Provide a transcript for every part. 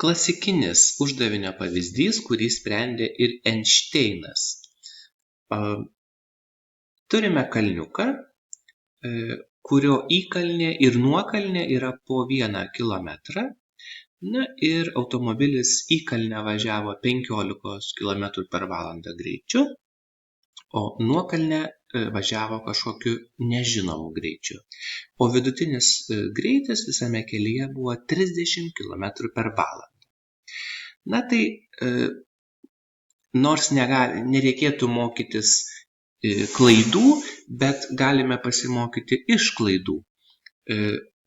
klasikinis uždavinio pavyzdys, kurį sprendė ir Einšteinas. Turime kalniuką, kurio įkalnė ir nuokalnė yra po 1 kilometrą. Na ir automobilis įkalnę važiavo 15 km per valandą greičiu, o nuokalnę važiavo kažkokiu nežinomu greičiu. O vidutinis greitis visame kelyje buvo 30 km per valandą. Na tai nors nereikėtų mokytis klaidų, bet galime pasimokyti iš klaidų.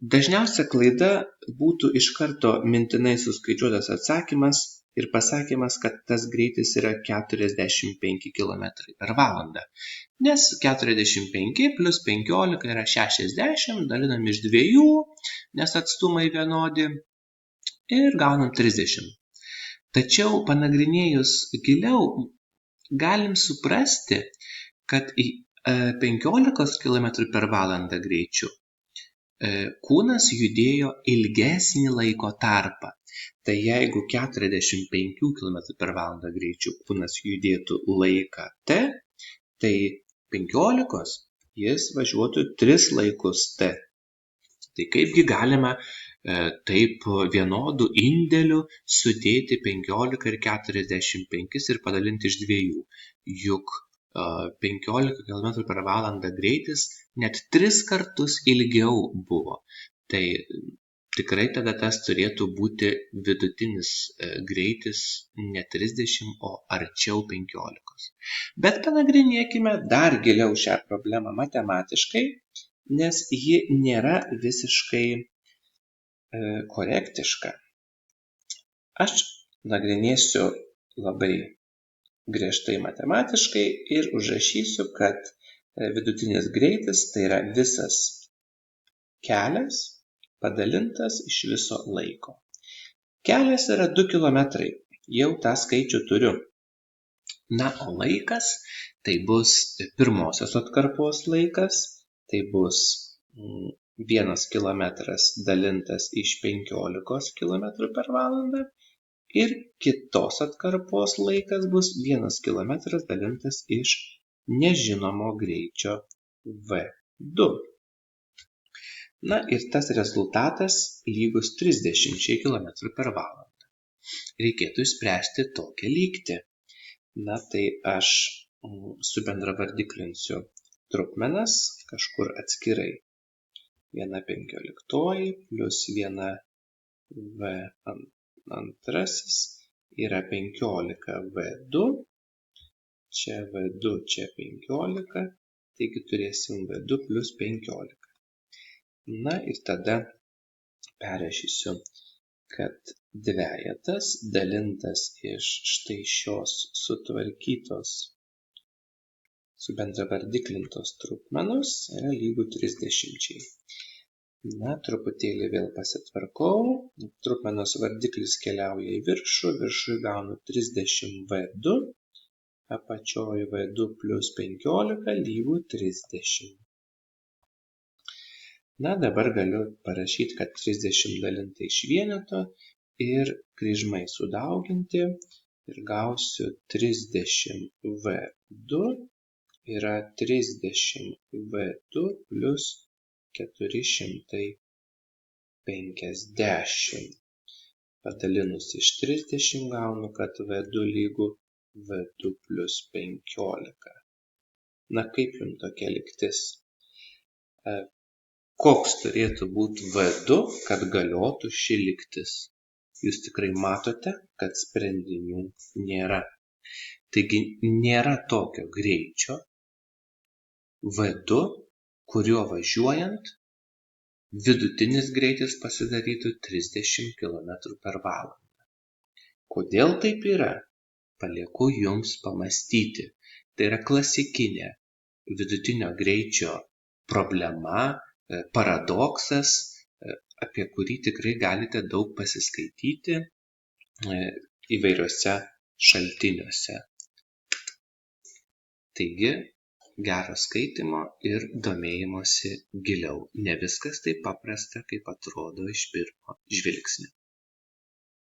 Dažniausia klaida būtų iš karto mintinai suskaičiuotas atsakymas ir pasakymas, kad tas greitis yra 45 km per valandą. Nes 45 plus 15 yra 60, dalinam iš 2, nes atstumai vienodi, ir gaunam 30. Tačiau panagrinėjus giliau, galim suprasti, kad 15 km per valandą greičiu kūnas judėjo ilgesnį laiko tarpą. Tai jeigu 45 km per valandą greičiu kūnas judėtų laiką t, tai 15 jis važiuotų 3 laikus t. Tai kaipgi galima taip vienodų indėlių sudėti 15 ir 45 ir padalinti iš 2? Juk 15 km per valandą greitis net 3 kartus ilgiau buvo. Tai tikrai tada tas turėtų būti vidutinis greitis ne 30, o arčiau 15. Bet panagrinėkime dar giliau šią problemą matematiškai, nes ji nėra visiškai korektiška. Aš nagrinėsiu labai griežtai matematiškai ir užrašysiu, kad vidutinis greitis tai yra visas kelias padalintas iš viso laiko. Kelias yra 2 km, jau tą skaičių turiu. Na, o laikas tai bus pirmosios atkarpos laikas, tai bus 1 km dalintas iš 15 km per valandą. Ir kitos atkarpos laikas bus 1 km dalintas iš nežinomo greičio v2. Na ir tas rezultatas lygus 30 km per valandą. Reikėtų išspręsti tokią lygtį. Na tai aš subendravardiklinsiu trupmenas kažkur atskirai. 1/15 plus 1 v2 yra 15 v2, čia v2, čia 15, taigi turėsim v2 plus 15. Na ir tada perrašysiu, kad dvejetas dalintas iš štai šios sutvarkytos subendravardiklintos trupmenos yra lygu 30. Na, truputėlį vėl pasitvarkau. Trupmenos vardiklis keliauja į viršų, viršui gaunu 30 v2, apačioj v2 plus 15 lygu 30. Na, dabar galiu parašyti, kad 30 dalinta iš vieneto ir kryžmai sudauginti ir gausiu 30 v2 yra 30 v2 plus 450. Padalinus iš 30 gaunu, kad v2 lygu v2 plus 15. Na, kaip jums tokia lygtis? Koks turėtų būti v2, kad galiotų ši lygtis? Jūs tikrai matote, kad sprendinių nėra. Taigi nėra tokio greičio v2, kuriuo važiuojant vidutinis greitis pasidarytų 30 km per valandą. Kodėl taip yra? Palieku jums pamastyti. Tai yra klasikinė vidutinio greičio problema, paradoksas, apie kurį tikrai galite daug pasiskaityti įvairiuose šaltiniuose. Taigi, gero skaitymo ir domėjimosi giliau. Ne viskas taip paprasta, kaip atrodo iš pirmo žvilgsnio.